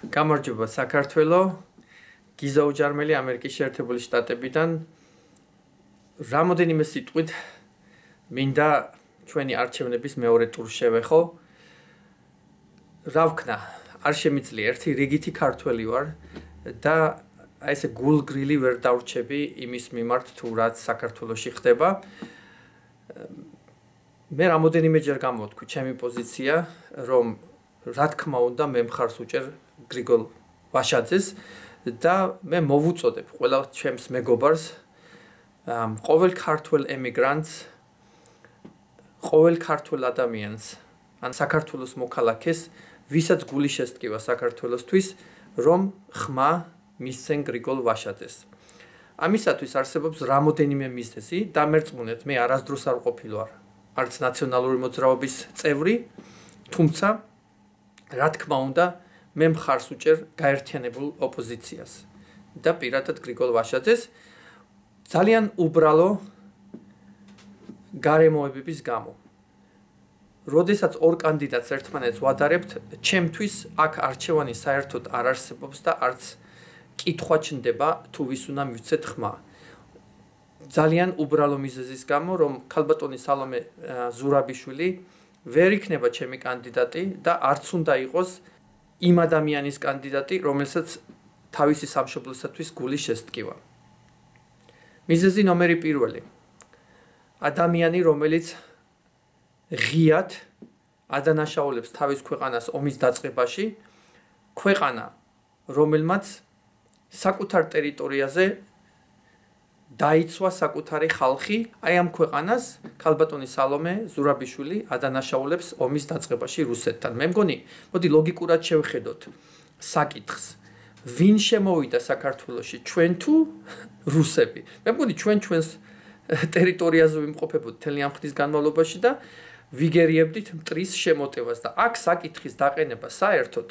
გამარჯობა საქართველო, გიზა უჯარმელი ამერიკის შეერთებული შტატებიდან. რამოდენიმე სიტყვით მინდა ჩვენი არჩევნების მეორე ტურს შევეხო. რა ვქნა, არ შემიძლია ერთი რიგითი ქართველი ვარ და აი ესე გულგრილი ვერ დავრჩები იმის მიმართ თუ რაც საქართველოში ხდება. მე რამოდენიმეჯერ გამოვთქვი ჩემი პოზიცია, რომ რა თქმა უნდა მე მხარს უჭერ გრიგოლ ვაშაძეს და მე მოვუწოდებ ყველა ჩემს მეგობარს ყოველ ქართველ ემიგრანტს, ყოველ ქართველ ადამიანს ან საქართველოს მოქალაქეს, ვისაც გული შესტკივა საქართველოსთვის, რომ ხმა მისცენ გრიგოლ ვაშაძეს. ამისათვის არსებობს რამოდენიმე მიზეზი, დამერწმუნეთ, მე არასდროს არ ყოფილვარ არც ნაციონალური მოძრაობის წევრი, თუმცა რა თქმა უნდა, მე მხარს უჭერ გაერთიანებულ ოპოზიციას და პირადად გრიგოლ ვაშაძეს ძალიან უბრალო გარემოებების გამო. როდესაც ორ კანდიდატს ერთმანეთს ვადარებთ, ჩემთვის აქ არჩევანი საერთოდ არ არსებობს და არც კითხვა ჩნდება თუ ვის უნდა მივცეთ ხმა. ძალიან უბრალო მიზეზის გამო, რომ ქალბატონი სალომე ზურაბიშვილი ვერ იქნება ჩემი კანდიდატი და არც უნდა იყოს იმ ადამიანის კანდიდატი, რომელსაც თავისი სამშობლოსათვის გული შესტკივა. მიზეზი ნომერი პირველი. ადამიანი, რომელიც ღიად ადანაშაულებს თავის ქვეყანას ომის დაწყებაში, ქვეყანა, რომელმაც საკუთარ ტერიტორიაზე დაიცვა საკუთარი ხალხი, აი ამ ქვეყანას ქალბატონი სალომე ზურაბიშვილი ადანაშაულებს ომის დაწყებაში რუსეთთან. მე მგონი, მოდი ლოგიკურად შევხედოთ საკითხს. ვინ შემოვიდა საქართველოში, ჩვენ თუ რუსები? მე მგონი ჩვენს ტერიტორიაზე ვიმყოფებოდ მთელი ამ ხნის განმავლობაში და ვიგერიებდით მტრის შემოტევას და აქ საკითხის დაყენება საერთოდ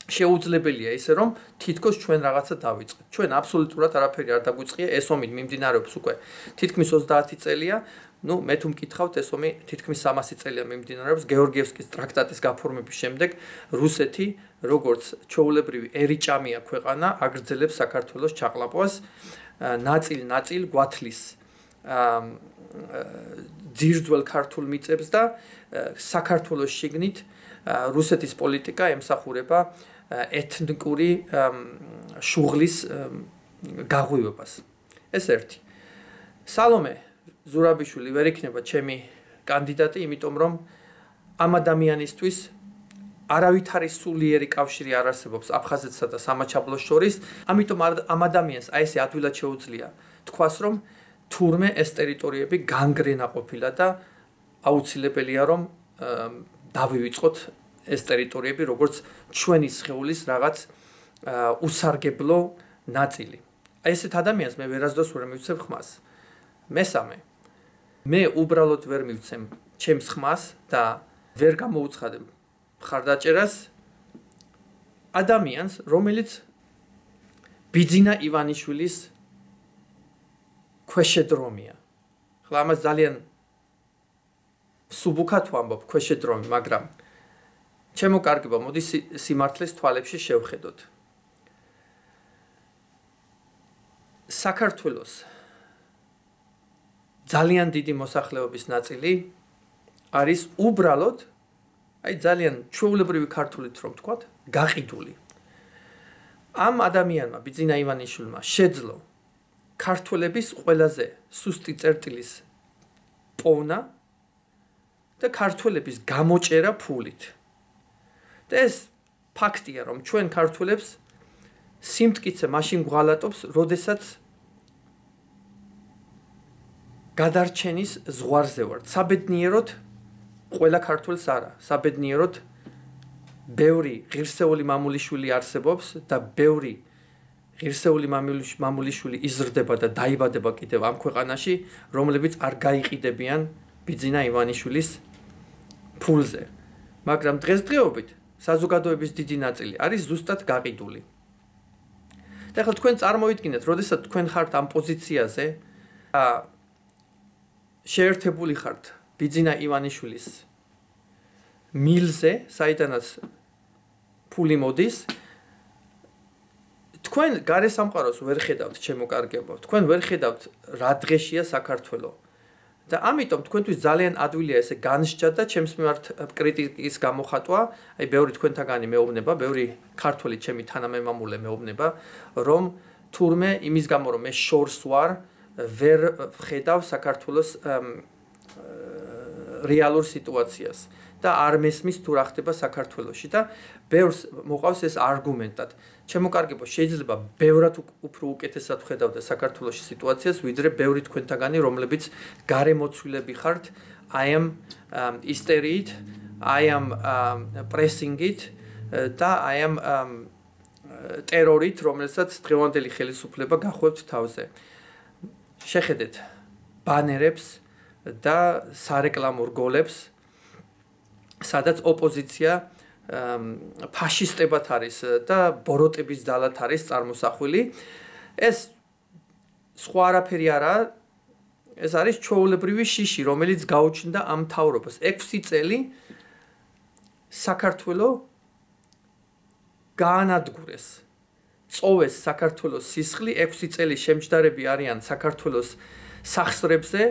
შეუძლებელია ისე რომ თითქოს ჩვენ რაღაცა დავიწყეთ. ჩვენ აბსოლუტურად არაფერი არ დაგვიწყია, ეს ომი მიმდინარეობს უკვე თითქმის 30 წელია. მე თუ მკითხავთ, ეს ომი თითქმის 300 წელია მიმდინარეობს. გეორგიევსკის ტრაქტატის გაფორმების შემდეგ რუსეთი, როგორც ჩვეულებრივიერიჭამია ქვეყანა, აგრძელებს საქართველოს ჩაყლაპვას, ნაწილ-ნაწილ გვათლის ძირძველ ქართულ მიწებს და საქართველოს შიგნით რუსეთის პოლიტიკა ემსახურება ეთნიკური შუღლის გაღვივებას. ეს ერთი. სალომე ზურაბიშვილი ვერ იქნება ჩემი კანდიდატი, იმიტომ რომ ამ ადამიანისთვის არავითარი სულიერი კავშირი არ არსებობს აფხაზეთსა და სამაჩაბლოს შორის, ამიტომ ამ ადამიანს აი ესე ადვილად შეუძლია თქვას, რომ თურმე ეს ტერიტორიები განგრენა ყოფილა და აუცილებელია რომ დავივიწყოთ ეს ტერიტორიები როგორც ჩვენი სხეულის რაღაც უსარგებლო ნაწილი. აი ესეთ ადამიანს მე ვერასდროს ვერ მივცემ ხმას. მესამე, მე უბრალოდ ვერ მივცემ ჩემს ხმას და ვერ გამოუცხადებ მხარდაჭერას ადამიანს, რომელიც ბიძინა ივანიშვილის ქვეშედრომია. ხლა ამას ძალიან სუბუქად ვამბობ ქვეშედრომი, მაგრამ ჩემო კარგება, მოდი სიმართლეს თვალებში შევხედოთ. საქართველოს ძალიან დიდი მოსახლეობის ნაწილი არის უბრალოდ, აი ძალიან ჩვეულებრივი ქართულით რომ ვთქვათ, გაყიდული. ამ ადამიანმა, ბიძინა ივანიშვილმა შეძლო ქართველების ყველაზე სუსტი წერტილის პოვნა და ქართველების გამოჭერა ფულით. და ეს ფაქტია, რომ ჩვენ ქართველებს სიმტკიცე მაშინ გვღალატობს, როდესაც გადარჩენის ზღვარზე ვართ. საბედნიეროდ ყველა ქართველს არა. საბედნიეროდ ბევრი ღირსეული მამულიშვილი არსებობს და ბევრი ღირსეული მამულიშვილი იზრდება და დაიბადება კიდევ ამ ქვეყანაში, რომლებიც არ გაიყიდებიან ბიძინა ივანიშვილის ფულზე. მაგრამ დღესდღეობით საზოგადოების დიდი ნაწილი არის ზუსტად გაყიდული. და ახლა თქვენ წარმოიდგინეთ, როდესაც თქვენ ხართ ამ პოზიციაზე, შეერთებული ხართ ბიძინა ივანიშვილის მილზე, საიდანაც ფული მოდის თქვენ გარე სამყაროს ვერ ხედავთ, ჩემო კარგებო. თქვენ ვერ ხედავთ რა დღეშია საქართველო. და ამიტომ თქვენთვის ძალიან ადვილია ესე განსჯა და ჩემს მიმართ კრიტიკის გამოხატვა, აი ბევრი თქვენთაგანი მეუბნება, ბევრი ქართველი ჩემი თანამემამულე მეუბნება, რომ თურმე იმის გამო რომ მე შორს ვარ, ვერ ხედავ საქართველოს რეალურ სიტუაციას და არ მესმის თუ რა ხდება საქართველოში და ბევრს მოყავს ეს არგუმენტად. ჩემო კარგებო, შეიძლება ბევრად უფრო უკეთესად ხედავდე საქართველოში სიტუაციას, ვიდრე ბევრი თქვენთაგანი, რომლებიც გარემოცვილები ხართ, I am ისტერიით, I am pressing-ით და I am ტერორით, რომელსაც დღევანდელი ხელისუფლება გახვევთ თავზე. შეხედეთ ბანერებს და სარეკლამო რგოლებს, სადაც ოპოზიცია ფაშისტებად არის და ბოროტების ძალად არის წარმოსახვილი. ეს სხვა არაფერი არაა, ეს არის ჩვეულებრივი შიში, რომელიც გაუჩნდა ამ მთავრობას. 6 წელი საქართველო გაანადგურეს. წოვეს საქართველოს სისხლი, 6 წელი შემჯდარები არიან საქართველოს სახსრებზე,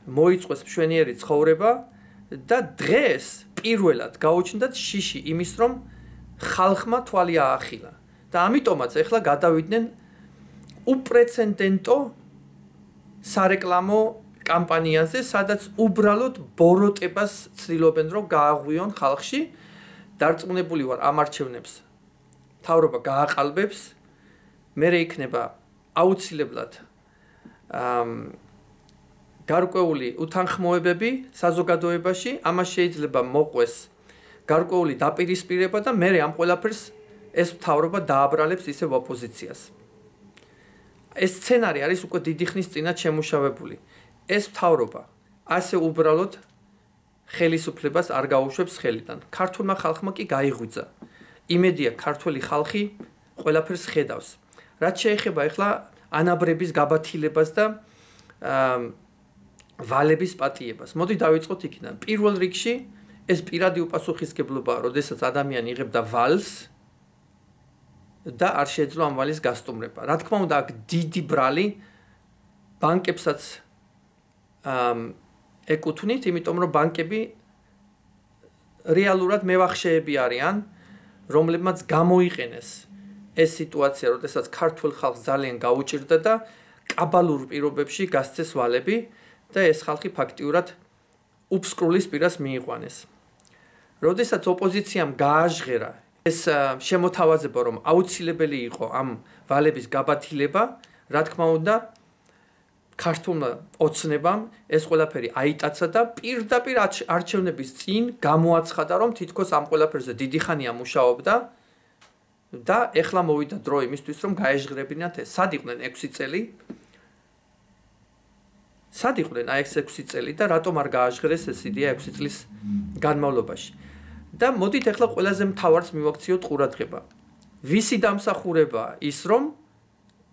მოიწყვეს მშვენიერი ცხოვრება და დღეს პირველად გაუჩნდათ შიში იმის, რომ ხალხმა თვალი აახილა. და ამიტომაც ახლა გადავიდნენ უპრეცედენტო სარეკლამო კამპანიაზე, სადაც უბრალოდ ბოროტებას ცდილობენ, რომ გააღვიონ ხალხში. დარწმუნებული ვარ, ამ არჩევნებს მთავრობა გააყალბებს, მერე იქნება აუცილებლად გარკვეული უთანხმოებები საზოგადოებაში, ამას შეიძლება მოყვეს გარკვეული დაპირისპირება და მერე ამ ყველაფერს ეს მთავრობა დააბრალებს ისევ ოპოზიციას. ეს სცენარი არის უკვე დიდი ხნის წინათ შემუშავებული. ეს მთავრობა ასე უბრალოდ ხელისუფლებას არ გაუშვებს ხელიდან. ქართულმა ხალხმა კი გაიღვიძა. იმედია ქართველი ხალხი ყველაფერს ხედავს. რაც შეეხება ახლა ანაბრების გაბათილებას და ვალების პატიებას. მოდი დავიწყოთ იქიდან. პირველ რიგში ეს პირადი უპასუხისმგებლობაა, როდესაც ადამიანი იღებდა ვალს და არ შეეძლო ამ ვალის გასტუმრება. რა თქმა უნდა, აქ დიდი ბრალი ბანკებსაც ეკუთვნით, იმიტომ რომ ბანკები რეალურად მევახშეები არიან, რომლებმაც გამოიყენეს ეს სიტუაცია, როდესაც ქართულ ხალხს ძალიან გაუჭირდა და კაბალურ პირობებში გასცეს ვალები და ეს ხალხი ფაქტიურად უფსკრულის პირას მიიყვანეს. როდესაც ოპოზიციამ გააჟღერა ეს შემოთავაზება, რომ აუცილებელი იყო ამ ვალების გაბათილება, რა თქმა უნდა, ქართულმა ოცნებამ ეს ყველაფერი აიტაცა და პირდაპირ არჩევნების წინ გამოაცხადა, რომ თითქოს ამ ყველაფერზე დიდი ხანია მუშაობდა და ეხლა მოვიდა დრო იმისთვის, რომ გაეჟღერებინათ ეს. სად იყვნენ 6 წელი? სად იყვნენ აი ეს 6 წელი და რატომ არ გააჟღერეს ეს იდეა 6 წლის განმავლობაში? და მოდით ახლა ყველაზე მთავარს მივაქციოთ ყურადღება. ვისი დამსახურებაა ის, რომ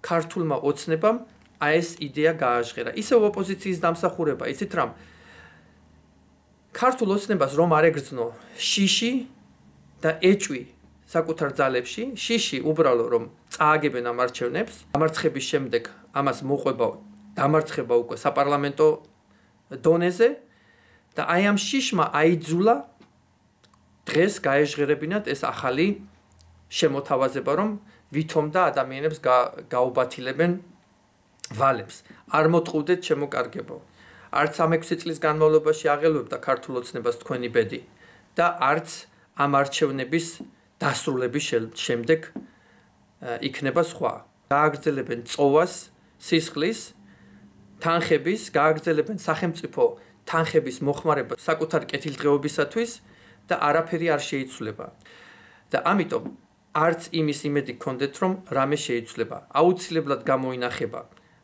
ქართულმა ოცნებამ აი ეს იდეა გააჟღერა. ისევ ოპოზიციის დამსახურება, იცით რამ? ქართულ ოცნებას რომ არ ეგრძნო შიში და ეჭვი საკუთარ ძალებში, შიში უბრალო რომ წააგებენ ამ არჩევნებს, დამარცხების შემდეგ ამას მოყვება დამარცხება უკვე საპარლამენტო დონეზე და აი ამ შიშმა აიძულა დღეს გაეჟღერებინათ ეს ახალი შემოთავაზება, რომ ვითომ და ადამიანებს გაუბათილებენ ვალებს. არ მოტყუდეთ, ჩემო კარგებო. არც ამ 6 წლის განმავლობაში აღელვებდა ქართულ ოცნებას თქვენი ბედი და არც ამ არჩევნების დასრულების შემდეგ იქნება სხვა. გააგრძელებენ წოვას სისხლის, თანხების, გააგრძელებენ სახელმწიფო თანხების მოხმარება საკუთარ კეთილდღეობისათვის და არაფერი არ შეიცვლება. და ამიტომ არც იმის იმედი გქონდეთ, რომ რამე შეიცვლება. აუცილებლად გამოინახება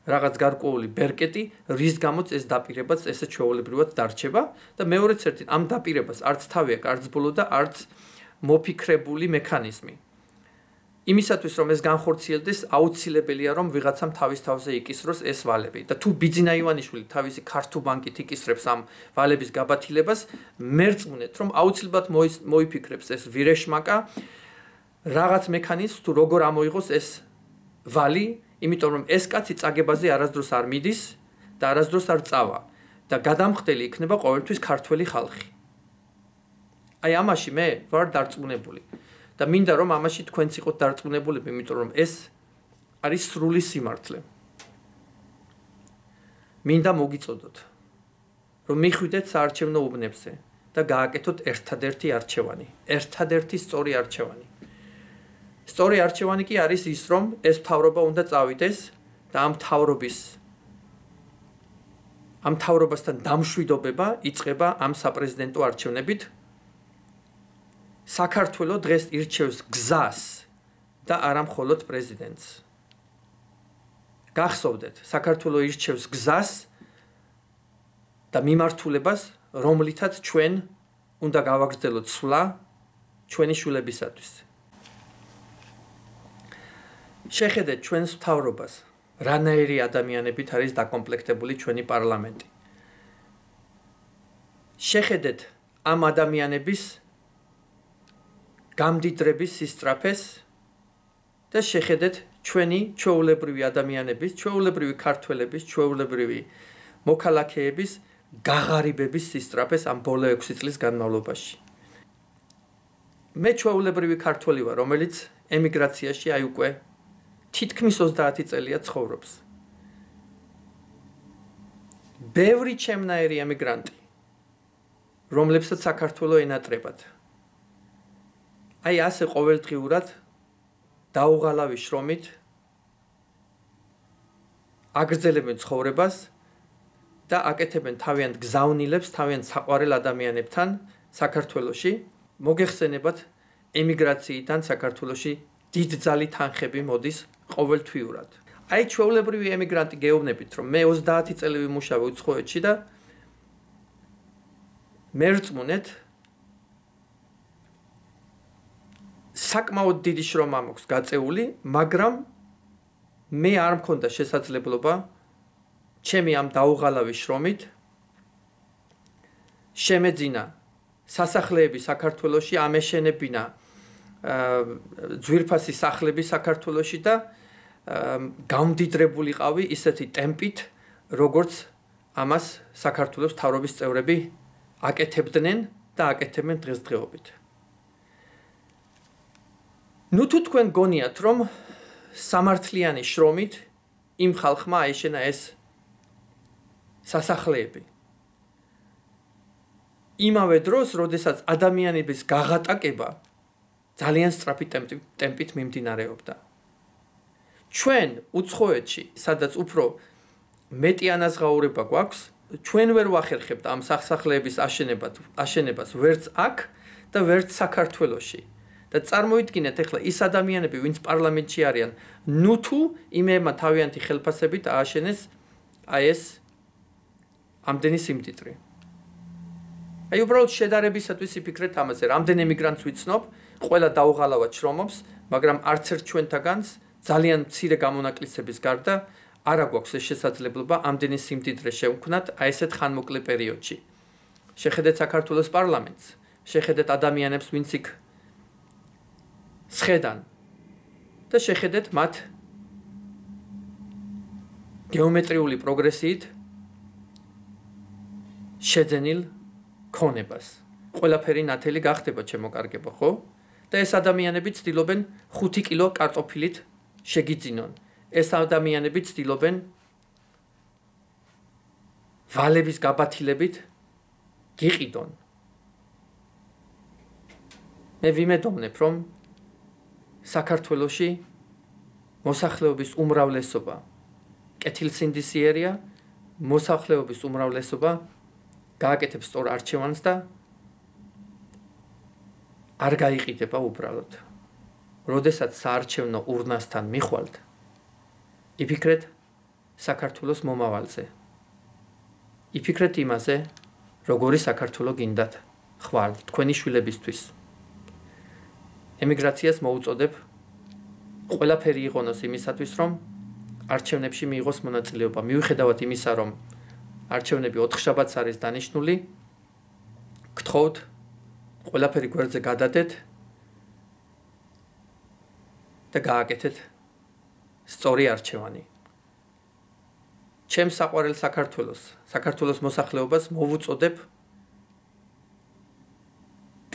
რაღაც გარკვეული ბერკეტი, რის გამოც ეს დაპირებაც ესე ჩვეულებრივად დარჩება და მეორეც ერთი ამ დაპირებას არც თავი აქვს, არც ბოლო და არც მოფიქრებული მექანიზმი. იმისათვის რომ ეს განხორციელდეს, აუცილებელია რომ ვიღაცამ თავის თავზე იკისროს ეს ვალები და თუ ბიძინა ივანიშვილი თავისი ქართულ ბანკით იკისრებს ამ ვალების გაბათილებას, მერწმუნეთ რომ აუცილებლად მოიფიქრებს ეს ვირეშმაკა რაღაც მექანიზმს თუ როგორ ამოიღოს ეს ვალი, იმიტომ რომ ეს კაცი წაგებაზე არასდროს არ მიდის და არასდროს არ წავა და გადამხდელი იქნება ყოველთვის ქართველი ხალხი. აი ამაში მე ვარ დარწმუნებული და მინდა რომ ამაში თქვენც იყოთ დარწმუნებულები, იმიტომ რომ ეს არის სრული სიმართლე. მინდა მოგიწოდოთ, რომ მიხვიდეთ საარჩევნო უბნებზე და გააკეთოთ ერთადერთი არჩევანი, ერთადერთი სწორი არჩევანი. სწორი არჩევანი კი არის ის, რომ ეს მთავრობა უნდა წავიდეს და ამ მთავრობასთან დამშვიდობება იწყება ამ საპრეზიდენტო არჩევნებით. საქართველო დღეს ირჩევს გზას და არა მხოლოდ პრეზიდენტს. გახსოვდეთ, საქართველო ირჩევს გზას და მიმართულებას, რომლითაც ჩვენ უნდა გავაგრძელოთ სვლა ჩვენი შვილებისათვის. შეხედეთ ჩვენს მთავრობას, რანაირი ადამიანებით არის დაკომპლექტებული ჩვენი პარლამენტი. შეხედეთ ამ ადამიანების გამდიდრების სისწრაფეს და შეხედეთ ჩვენი ჩვეულებრივი ადამიანების, ჩვეულებრივი ქართველების, ჩვეულებრივი მოქალაქეების გაღარიბების სისწრაფეს ამ ბოლო 6 წლის განმავლობაში. მე ჩვეულებრივი ქართველი ვარ, რომელიც ემიგრაციაში აი უკვე თითქმის 30 წელია ცხოვრობს. ბევრი ჩემნაირი ემიგრანტი, რომლებსაც საქართველო ენატრებათ. აი ასე ყოველდღიურად დაუღალავი შრომით აგრძელებენ ცხოვრებას და აკეთებენ თავიანთ გზავნილებს, თავიანთ საყვარელ ადამიანებთან საქართველოში. მოგეხსენებათ, ემიგრაციიდან საქართველოში დიდძალი თანხები მოდის ყოველთვიურად. აი ჩვეულებრივი ემიგრანტი გეუბნებით, რომ მე 30 წელი ვიმუშავე უცხოეთში და მერწმუნეთ საკმაოდ დიდი შრომა მაქვს გაწეული, მაგრამ მე არ მქონდა შესაძლებლობა ჩემი ამ დაუღალავი შრომით შემეძინა სასახლეები საქართველოში, ამეშენებინა ძვირფასი სახლები საქართველოში და გამდიდრებულიყავი ისეთი ტემპით, როგორც ამას საქართველოს მთავრობის წევრები აკეთებდნენ და აკეთებენ დღესდღეობით. ნუ თუ თქვენ გონიათ, რომ სამართლიანი შრომით იმ ხალხმა აეშენა ეს სასახლეები. იმავე დროს, როდესაც ადამიანების გაღატაკება ძალიან სწრაფი ტემპით მიმდინარეობდა. ჩვენ უცხოეთში, სადაც უფრო მეტი ანაზღაურება გვაქვს, ჩვენ ვერ ვახერხებთ ამ სასახლეების აშენებას ვერც აქ და ვერც საქართველოში. და წარმოიდგინეთ ახლა ის ადამიანები, ვინც პარლამენტში არიან, ნუ თუ იმეებმა თავიანთი ხელფასებით ააშენეს აი ეს ამდენი სიმდიდრე. აი უბრალოდ შედარებისათვის იფიქრეთ ამაზე, რამდენ ემიგრანტს ვიცნობ, ყველა დაუღალავად შრომობს, მაგრამ არც ერთ ჩვენთაგანს ძალიან მცირე გამონაკლისების გარდა არ აგვაქვს ეს შესაძლებლობა ამდენი სიმდიდრე შევქმნათ აი ესეთ ხანმოკლე პერიოდში. შეხედეთ საქართველოს პარლამენტს, შეხედეთ ადამიანებს, ვინც იქ სხედან და შეხედეთ მათ გეომეტრიული პროგრესიით შეძენილ ქონებას. ყველაფერი ნათელი გახდება, ჩემო კარგებო, ხო? და ეს ადამიანები ცდილობენ 5 კილო კარტოფილით შეგიძინონ. ეს ადამიანები ცდილობენ ვალების გაბათილებით გიყიდონ. მე ვიმედოვნებ, რომ საქართველოში მოსახლეობის უმრავლესობა კეთილსინდისიერია, მოსახლეობის უმრავლესობა გააკეთებს სწორ არჩევანს და არ გაიყიდება უბრალოდ. როდესაც საარჩევნო ურნასთან მიხვალთ, იფიქრეთ საქართველოს მომავალზე. იფიქრეთ იმაზე, როგორი საქართველო გინდათ ხვალ თქვენი შვილებისთვის. ემიგრაციას მოუწოდებ ყველაფერი იყონოს იმისათვის, რომ არჩევნებში მიიღოს მონაწილეობა. მიუხედავად იმისა, რომ არჩევნები 4 შაბათს არის დანიშნული, გთხოვთ ყველაფერი გვერდზე გადადეთ და გააკეთეთ სწორი არჩევანი. ჩემს საყვარელ საქართველოს მოსახლეობას მოვუწოდებ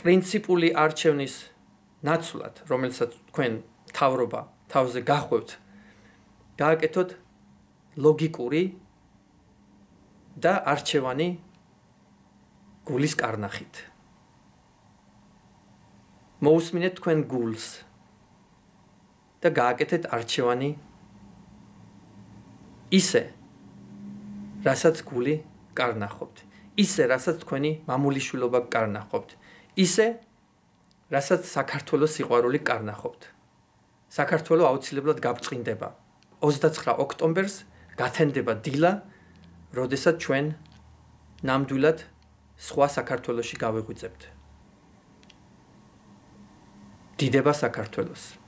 პრინციპული არჩევნის ნაცვლად, რომელსაც თქვენ მთავრობა თავზე გახვევთ, გააკეთოთ ლოგიკური და არჩევანი გულის კარნახით. მოусმინეთ თქვენ გულს და გააკეთეთ არჩევანი ისე, რასაც გული კარნახობთ, ისე, რასაც თქვენი მამულიშვილობა კარნახობთ, ისე, რასაც საქართველოს სიყვარული კარნახობთ. საქართველო აუცილებლად გაბწყინდება. 29 ოქტომბერს გათენდება დილა, როდესაც ჩვენ ნამდვილად სხვა საქართველოში გავიღვიძებთ. დიდება საქართველოს.